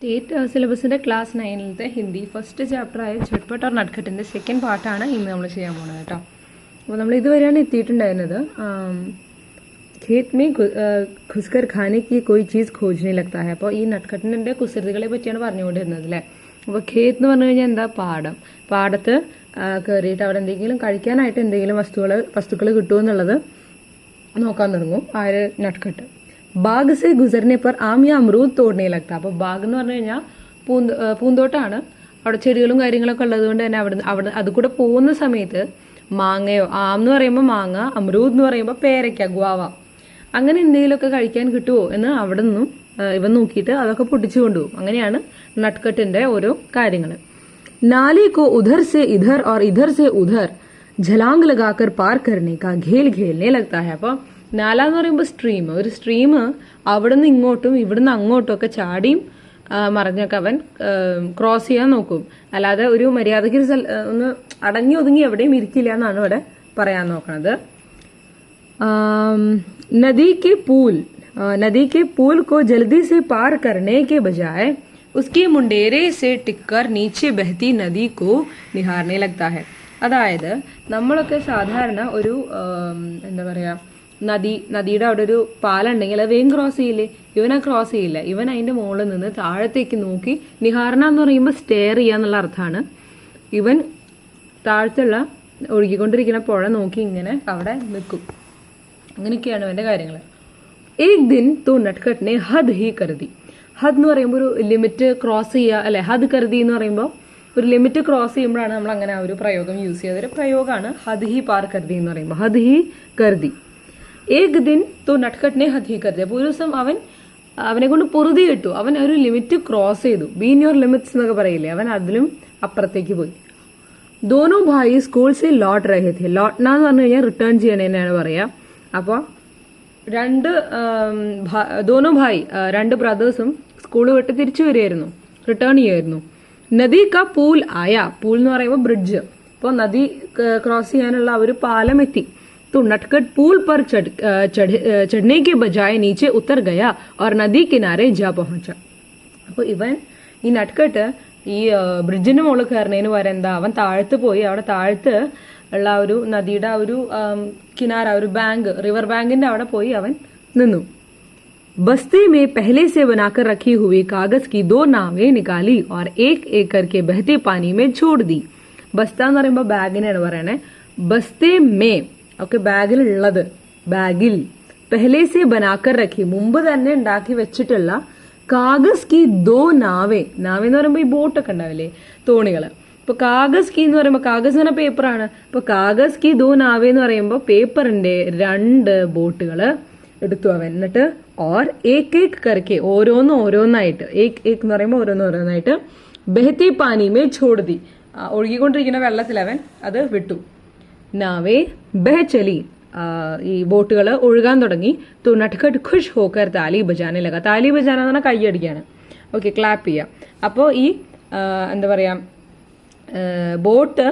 State സിലബസിൻ്റെ class 9-ത്തെ Hindi first ചാപ്റ്ററായ ഛട്ട്പട്ട് ഓർ നട്ട്ഖട്ടിൻ്റെ സെക്കൻഡ് പാർട്ടാണ് ഇന്ന് നമ്മൾ ചെയ്യാൻ പോകുന്നത് കേട്ടോ. അപ്പോൾ നമ്മൾ ഇതുവരെയാണ് എത്തിയിട്ടുണ്ടായിരുന്നത് ഖേത് മേ ഖുസ്കർ ഖാനെ കി കോയി ചീസ് ഖോജ്നെ ലഗ്താ ഹൈ. അപ്പോൾ ഈ നട്ട്ഖട്ടിൻ്റെ കുസൃതികളെ പറ്റിയാണ് പറഞ്ഞുകൊണ്ടിരുന്നത് അല്ലേ. അപ്പോൾ ഖേത്ത് എന്ന് പറഞ്ഞു കഴിഞ്ഞാൽ എന്താ, പാടത്ത് കയറിയിട്ട് അവിടെ എന്തെങ്കിലും കഴിക്കാനായിട്ട് എന്തെങ്കിലും വസ്തുക്കൾ കിട്ടുമെന്നുള്ളത് നോക്കാൻ തുടങ്ങും ആര്, നട്ട്ഖട്ട്. ബാഗ് സെ ഗുസർനെ പർ ആം യാ അമറൂദ് തോടനെ ലഗ്താ. അപ്പോൾ ബാഗ് എന്ന് പറഞ്ഞു കഴിഞ്ഞാൽ പൂന്തോട്ടാണ്, അവിടെ ചെടികളും കാര്യങ്ങളൊക്കെ ഉള്ളത് കൊണ്ട് തന്നെ അവിടെ അത് കൂടെ പോകുന്ന സമയത്ത് മാങ്ങയോ, ആം എന്ന് പറയുമ്പോൾ മാങ്ങ, അമറൂദ് എന്ന് പറയുമ്പോൾ പേരയ്ക്ക, ഗ്വാവ, അങ്ങനെ എന്തെങ്കിലുമൊക്കെ കഴിക്കാൻ കിട്ടുമോ എന്ന് അവിടെ നിന്നും ഇവൻ നോക്കിയിട്ട് അതൊക്കെ പൊട്ടിച്ചു കൊണ്ടുപോകും. അങ്ങനെയാണ് നട്ട്ഖട്ടിന്റെ ഓരോ കാര്യങ്ങൾ. നാലി കോ ഉധർ സെ ഇധർ और इधर से उधर झलांग लगाकर पार करने का घेल घेलने लगता है. അപ്പോൾ നാല എന്ന് പറയുമ്പോൾ സ്ട്രീം, ഒരു സ്ട്രീം അവിടെ നിന്ന് ഇങ്ങോട്ടും ഇവിടുന്ന് അങ്ങോട്ടും ഒക്കെ ചാടിയും മറിഞ്ഞൊക്കെ അവൻ ക്രോസ് ചെയ്യാൻ നോക്കും. അല്ലാതെ ഒരു മര്യാദയ്ക്ക് ഒന്ന് അടങ്ങി ഒതുങ്ങി എവിടെയും ഇരിക്കില്ല എന്നാണ് ഇവിടെ പറയാൻ നോക്കുന്നത്. नदी के पुल को जल्दी से पार करने के बजाय उसके मुंडेरे से टिककर नीचे बहती नदी को निहारने लगता है. അതായത് നമ്മളൊക്കെ സാധാരണ ഒരു എന്താ പറയാ, നദിയുടെ അവിടെ ഒരു പാലുണ്ടെങ്കിൽ അത് വേഗം ക്രോസ് ചെയ്യില്ലേ. ഇവനെ ക്രോസ് ചെയ്യില്ല. ഇവൻ അതിന്റെ മുകളിൽ നിന്ന് താഴത്തേക്ക് നോക്കി, നിഹാരണ എന്ന് പറയുമ്പോൾ സ്റ്റെയർ ചെയ്യാന്നുള്ള അർത്ഥമാണ്. ഇവൻ താഴത്തുള്ള ഒഴുകിക്കൊണ്ടിരിക്കുന്ന പുഴ നോക്കി ഇങ്ങനെ അവിടെ നിൽക്കും. അങ്ങനെയൊക്കെയാണ് ഇവന്റെ കാര്യങ്ങൾ. ഏക് ദിൻ തോ നട്ട്ഖട്ടിനെ ഹദ് ഹി കരുതി. ഹദ് എന്ന് പറയുമ്പോൾ ഒരു ലിമിറ്റ് ക്രോസ് ചെയ്യുക അല്ലെ. ഹദ് കരുതി എന്ന് പറയുമ്പോൾ ഒരു ലിമിറ്റ് ക്രോസ് ചെയ്യുമ്പോഴാണ് നമ്മൾ അങ്ങനെ ആ ഒരു പ്രയോഗം യൂസ് ചെയ്യുക. അതൊരു പ്രയോഗമാണ് ഹദ് ഹി പാർ കരുതി എന്ന് പറയുമ്പോൾ. ഹദ് ഹി കരുതി. ഏക് ദിൻ തോ നട്ട്ഖട്ടിനെ ഹദ് ഹി കരുതി. അപ്പോൾ ഒരു ദിവസം അവനെ കൊണ്ട് പൊറുതി കിട്ടു. അവൻ ഒരു ലിമിറ്റ് ക്രോസ് ചെയ്തു. ബീൻ യുവർ ലിമിറ്റ്സ് എന്നൊക്കെ പറയില്ലേ, അവൻ അതിലും അപ്പുറത്തേക്ക് പോയി. ദോനോ ഭായി സ്കൂൾ സെ ലോട്ട് രഹേ थे. ലോട്ട്ന എന്ന് പറഞ്ഞു കഴിഞ്ഞാൽ റിട്ടേൺ ചെയ്യണേന്നാണ് പറയാ. അപ്പോൾ ദോനോ ഭായി, രണ്ട് ബ്രദേഴ്സും സ്കൂൾ വിട്ട് തിരിച്ചു വരികയായിരുന്നു, റിട്ടേൺ ചെയ്യുമായിരുന്നു. നദി കാ പൂൽ ആയ. പൂൾ എന്ന് പറയുമ്പോൾ ബ്രിഡ്ജ്. അപ്പോൾ നദി ക്രോസ് ചെയ്യാനുള്ള ഒരു പാലം എത്തി. तो नटखट पुल पर चढ़ने के बजाय नीचे उतर गया और नदी किनारे जा पहुंचा. അപ്പോൾ ഇവൻ ഈ നട്ട്ഖട്ട് ഈ ബ്രിഡ്ജിന്റെ മുകളിൽ കയറുന്നതിന് പകരം എന്താ, അവൻ താഴത്ത് പോയി അവിടെ താഴത്ത് ഉള്ള ഒരു നദിയുടെ ഒരു കിനാര, ഒരു ബാങ്ക്, റിവർ ബാങ്കിന്റെ അവിടെ പോയി അവൻ നിന്നു. बस्ते में पहले से बनाकर रखी हुई कागज की 2 नावें निकाली और एक एक करके बहते पानी में छोड़ दी. ബസ്ത എന്ന് പറയുമ്പോൾ ബാഗിനാണ് പറയണേ. ബസ്തേ മേ ഒക്കെ ബാഗിലുള്ളത്, ബാഗിൽ പെഹലെ സെ ബനാക്കർ റഖി, മുമ്പ് തന്നെ ഉണ്ടാക്കി വെച്ചിട്ടുള്ള കാഗസ് കി 2 നാവേ. നാവേ എന്ന് പറയുമ്പോൾ ഈ ബോട്ടൊക്കെ ഉണ്ടാവില്ലേ, തോണികള്. ഇപ്പൊ കാഗസ് കി എന്ന് പറയുമ്പോൾ, കാഗസ് എന്ന് പറഞ്ഞ പേപ്പറാണ്. ഇപ്പൊ കാഗസ് കി 2 നാവേ എന്ന് പറയുമ്പോൾ പേപ്പറിന്റെ 2 ബോട്ടുകള് എടുത്തു അവൻ. എന്നിട്ട് ഓർ ഏക് ഏക് കരക്കെ, ഓരോന്നായിട്ട്, ഏക് ഏക് എന്ന് പറയുമ്പോൾ ഓരോന്നായിട്ട് ബഹത്തി പാനി മേ ഛോഡ്തി, ഒഴുകിക്കൊണ്ടിരിക്കുന്ന വെള്ളത്തിൽ അവൻ അത് വിട്ടു. നാവേ ബഹ ചലി, ഈ ബോട്ടുകൾ ഒഴുകാൻ തുടങ്ങി. തോ നട്ട്ഖട്ട് ഖുഷ് ഹോക്കർ താലി ബജാനെ ലഗ. താലി ബജാന എന്ന് പറഞ്ഞാൽ കൈയടിക്കാണ്, ഓക്കെ, ക്ലാപ്പ് ചെയ്യാം. അപ്പോൾ ഈ എന്താ പറയാ, ബോട്ട്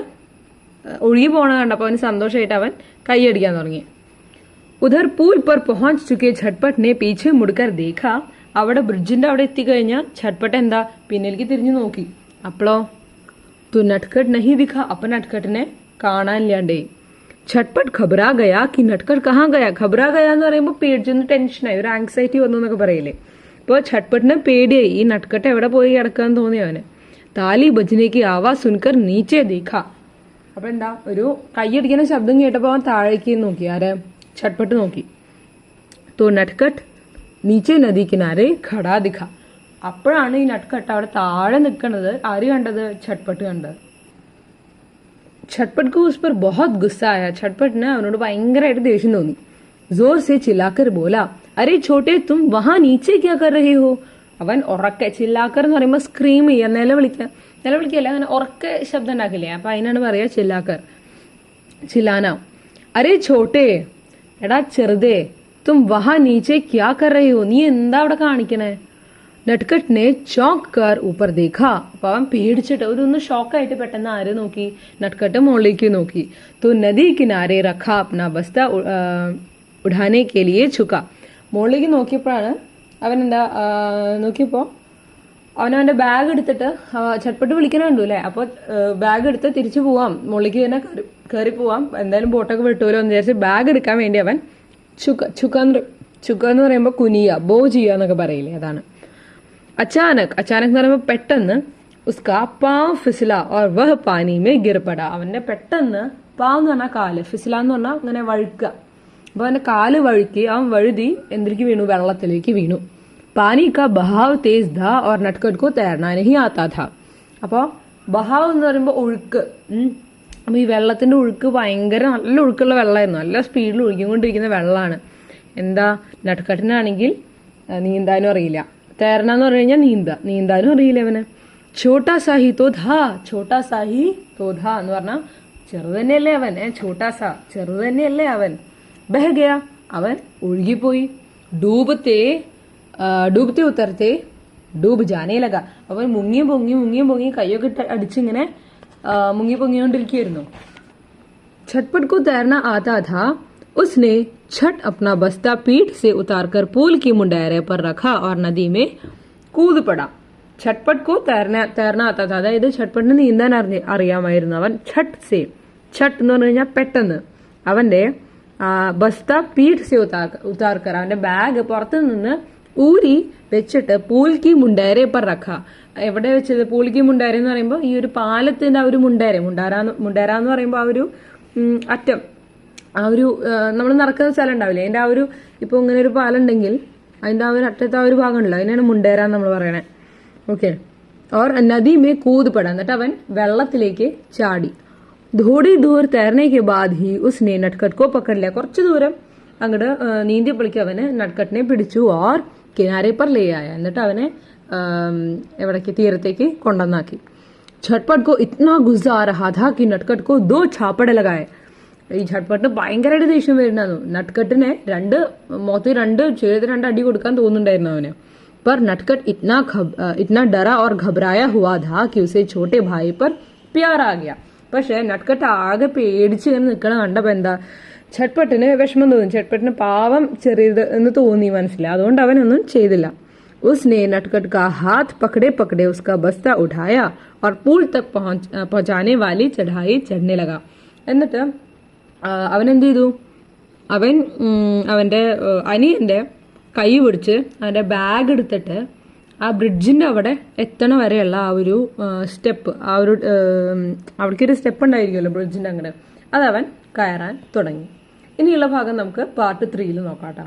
ഒഴുകി പോണ കണ്ടപ്പോൾ അവന് സന്തോഷമായിട്ട് അവൻ കൈയടിക്കാൻ തുടങ്ങി. ഉധർ പൂൽ പർ പहुंच ചുക്കെ ഛട്ട്പട്ട് നെ പീछे മുड़कर देखा. അവിടെ ബ്രിഡ്ജിന്റെ അവിടെ എത്തിക്കഴിഞ്ഞാൽ ഛട്ട്പട്ട് എന്താ, പിന്നിലേക്ക് തിരിഞ്ഞു നോക്കി. അപ്പോളോ തു നട്ട്ഖട്ട് നഹി ദിഖ. അപ്പൊ നട്ട്ഖട്ടിനെ കാണാനില്ലാണ്ടേ. ഛട്ട്പട്ട് ഖബറാ ഗയാ കി നട്ട്ഖട്ട് കഹാ ഗയാ. ഖബറാ ഗയാ എന്ന് പറയുമ്പോൾ പേടിച്ചൊന്ന് ടെൻഷനായി, ഒരു ആങ്സൈറ്റി വന്നു എന്നൊക്കെ പറയില്ലേ. ഇപ്പോൾ ഛട്ട്പട്ടിന് പേടിയായി, ഈ നട്ട്ഖട്ട് എവിടെ പോയി കിടക്കാന്ന് തോന്നി അവന്. താലി ബജ്നേക്ക് ആവാസ് സുൻകർ നീച്ചെ ദീഖ. അപ്പൊ എന്താ, ഒരു കൈയടിക്കുന്ന ശബ്ദം കേട്ടപ്പോൾ അവൻ താഴേക്ക് നോക്കി. ആര്, ഛട്ട്പട്ട് നോക്കി. തോ നട്ട്ഖട്ട് നീച്ചെ നദി കിനാരെ ഖടാ ദിഖ. അപ്പോഴാണ് ഈ നട്ട്ഖട്ട് അവിടെ താഴെ നിൽക്കുന്നത് ആര് കണ്ടത്, ഛട്ട്പട്ട് കണ്ടത്. ഛട്ട്പട്ട് को उस पर बहुत गुस्सा आया. ഛട്ട്പട്ടിന് അവനോട് ഭയങ്കരമായിട്ട് ദേഷ്യം തോന്നി. जोर से चिल्लाकर बोला, अरे छोटे तुम वहां नीचे क्या कर रहे हो. അവൻ ഉറക്കെ, ചില്ലാക്കർ എന്ന് പറയുമ്പോൾ സ്ക്രീം ചെയ്യുക, നിലവിളിക്കല്ല, അങ്ങനെ ഉറക്കെ ശബ്ദം ഉണ്ടാക്കില്ലേ, അപ്പൊ അതിനാണ് പറയാ ചില്ലാക്കർ, ചില്ലാന. അരേ ഛോട്ടെ, എടാ ചെറുതേ, തും വഹാ നീച്ചെ ക്യാ കർ രഹേ ഹോ, നീ എന്താ അവിടെ കാണിക്കണേ. നട്ട്ഖട്ട് നെ ചോക്ക് കർ ഊപ്പർ ദേഖ. അപ്പൊ അവൻ പേടിച്ചിട്ട് ഒന്ന് ഷോക്കായിട്ട് പെട്ടെന്ന് ആര് നോക്കി, നട്ട്ഖട്ട് മുകളിലേക്ക് നോക്കി. തോ നദി കിനാരെ റഖ അപ്നാ ബസ്ത ഉഠാനെ കെ ലിയെ ഛുക. മുകളിലേക്ക് നോക്കിയപ്പോഴാണ് അവൻ എന്താ നോക്കിയപ്പോ അവനവന്റെ ബാഗ് എടുത്തിട്ട് ചട്പട്ട് വിളിക്കണുണ്ടു അല്ലേ. അപ്പൊ ബാഗ് എടുത്ത് തിരിച്ചു പോവാം, മുകളിലേക്ക് തന്നെ കയറി പോവാം, എന്തായാലും ബോട്ടൊക്കെ വിട്ടുമല്ലോ എന്ന് വിചാരിച്ച് ബാഗ് എടുക്കാൻ വേണ്ടി അവൻ ചുക്ക എന്ന് പറയുമ്പോൾ കുനിയ, ബോ ചെയ്യുക എന്നൊക്കെ പറയില്ലേ, അതാണ്. അച്ചാനക് എന്ന് പറയുമ്പോൾ പെട്ടെന്ന് ഉസ്കാ പാവ് ഫിസില ഓർ വഹ് പാനി മേ ഗിർപട. അവന്റെ പെട്ടെന്ന് പാവ് എന്ന് പറഞ്ഞാൽ കാല്, ഫിസില എന്ന് പറഞ്ഞാൽ അങ്ങനെ വഴുക്കുക. അപ്പൊ അവന്റെ കാല് വഴുക്കി അവൻ വഴുതി എന്തിലേക്ക് വീണു, വെള്ളത്തിലേക്ക് വീണു. പാനി കാ ബഹാവ് തേസ് ഥാ ഓർ നട്കട്ട് കോ തേർനാ നഹീ ആതാ ഥാ. അപ്പോൾ ബഹാവ് എന്ന് പറയുമ്പോൾ ഒഴുക്ക്. അപ്പൊ ഈ വെള്ളത്തിന്റെ ഒഴുക്ക് ഭയങ്കര നല്ല ഒഴുക്കുള്ള വെള്ളമായിരുന്നു, നല്ല സ്പീഡിൽ ഒഴുകിക്കൊണ്ടിരിക്കുന്ന വെള്ളമാണ്. എന്താ, നട്കട്ടിനാണെങ്കിൽ നീന്താനും അറിയില്ല. തേർനാന്ന് പറഞ്ഞു കഴിഞ്ഞാൽ നീന്താനും അറിയില്ല അവന്. ഛോട്ടാ സാഹി തോധാ എന്ന് പറഞ്ഞാൽ ചെറു തന്നെയല്ലേ അവൻ, ചെറു തന്നെയല്ലേ അവൻ. ബഹഗയ, അവൻ ഒഴുകിപ്പോയി. ഡൂബത്തെ ഉത്തരത്തെ ഡൂബ് ജാനേ ലഗ. അവൻ മുങ്ങിയും പൊങ്ങി കയ്യൊക്കെ അടിച്ചിങ്ങനെ മുങ്ങിക്കൊണ്ടിരിക്കുകയായിരുന്നു. छटपट को तैरना आता था। उसने छट अपना बस्ता पीठ से उतारकर पूल की मुंडेरे पर रखा और नदी में कूद पड़ा. छटपट को तैरना आता था, അതായത് ഛട്പട്ടിന് നീന്താൻ അറിയാമായിരുന്നു അവൻ. ഛട്ട് എന്ന് പറഞ്ഞു കഴിഞ്ഞാൽ പെട്ടെന്ന്. അവന്റെ ബസ്ത പീഠ് സെ ഉതാർക്കർ, അവന്റെ ബാഗ് പുറത്തു നിന്ന് ഊരി വെച്ചിട്ട് പൂൽക്കി മുണ്ടേരെ പർ റഖ. എവിടെ വെച്ചത്? പൂൽക്കി മുണ്ടേര എന്ന് പറയുമ്പോൾ ഈ ഒരു പാലത്തിന്റെ ആ ഒരു മുണ്ടേര എന്ന് പറയുമ്പോൾ ആ ഒരു അറ്റം, ആ ഒരു നമ്മൾ നടക്കുന്ന സ്ഥലം ഉണ്ടാവില്ലേ, അതിന്റെ ആ ഒരു, ഇപ്പൊ ഇങ്ങനെ ഒരു പാലം ഉണ്ടെങ്കിൽ അതിന്റെ ആ ഒരു അറ്റത്തെ ആ ഒരു ഭാഗം ഉണ്ടല്ലോ, അതിനാണ് മുണ്ടേര എന്ന് നമ്മൾ പറയണേ. ഓക്കെ. ഓർ നദി മേ കൂത് പട, എന്നിട്ട് അവൻ വെള്ളത്തിലേക്ക് ചാടി. थोड़ी दूर तैरने के बाद ही उसने नटखट को पकड़ लिया. കുറച്ചു ദൂരം അങ്ങോട്ട് നീന്തിയപ്പോഴേക്ക് അവന് നട്കട്ടിനെ പിടിച്ചു. ഓർ കിനാരെ पर ले आया, എന്നിട്ട് അവനെ എവിടേക്ക്, തീരത്തേക്ക് കൊണ്ടുവന്നാക്കി. झटपट को इतना गुस्सा आ रहा था कि नटखट को 2 छापड़े लगाए. ഈ ഝട്പട്ടിന് ഭയങ്കരമായിട്ട് ദേഷ്യം വരുന്നു. നട്കട്ടിനെ മൊത്തം 2 അടി കൊടുക്കാൻ തോന്നുന്നുണ്ടായിരുന്നു അവന്. पर नटखट इतना डरा और घबराया हुआ था कि उसे छोटे भाई पर प्यार आ गया. പക്ഷെ നട്കട്ട് ആകെ പേടിച്ച് ഇങ്ങനെ നിൽക്കണ കണ്ടപ്പോ എന്താ, ഝട്പട്ടിന് വിഷമം തോന്നി. ഝട്പട്ടിന് പാവം ചെറിയത് എന്ന് തോന്നി മനസ്സിലായി. അതുകൊണ്ട് അവനൊന്നും ചെയ്തില്ല. उसने नटखट का हाथ पकड़े उसका बस्ता उठाया और पूल तक पहुंचाने वाली चढ़ाई चढ़ने लगा. എന്നിട്ട് അവൻ എന്ത് ചെയ്തു, അവന്റെ അനിയന്റെ കൈ പിടിച്ച് അവന്റെ ബാഗ് എടുത്തിട്ട് ആ ബ്രിഡ്ജിന്റെ അവിടെ എത്തണ വരെയുള്ള ആ ഒരു സ്റ്റെപ്പ്, ആ ഒരു അവിടേക്കൊരു സ്റ്റെപ്പ് ഉണ്ടായിരിക്കുമല്ലോ ബ്രിഡ്ജിന്റെ അങ്ങോട്ട്, അതവൻ കയറാൻ തുടങ്ങി. ഇനിയുള്ള ഭാഗം നമുക്ക് പാർട്ട് 3 നോക്കാം കേട്ടോ.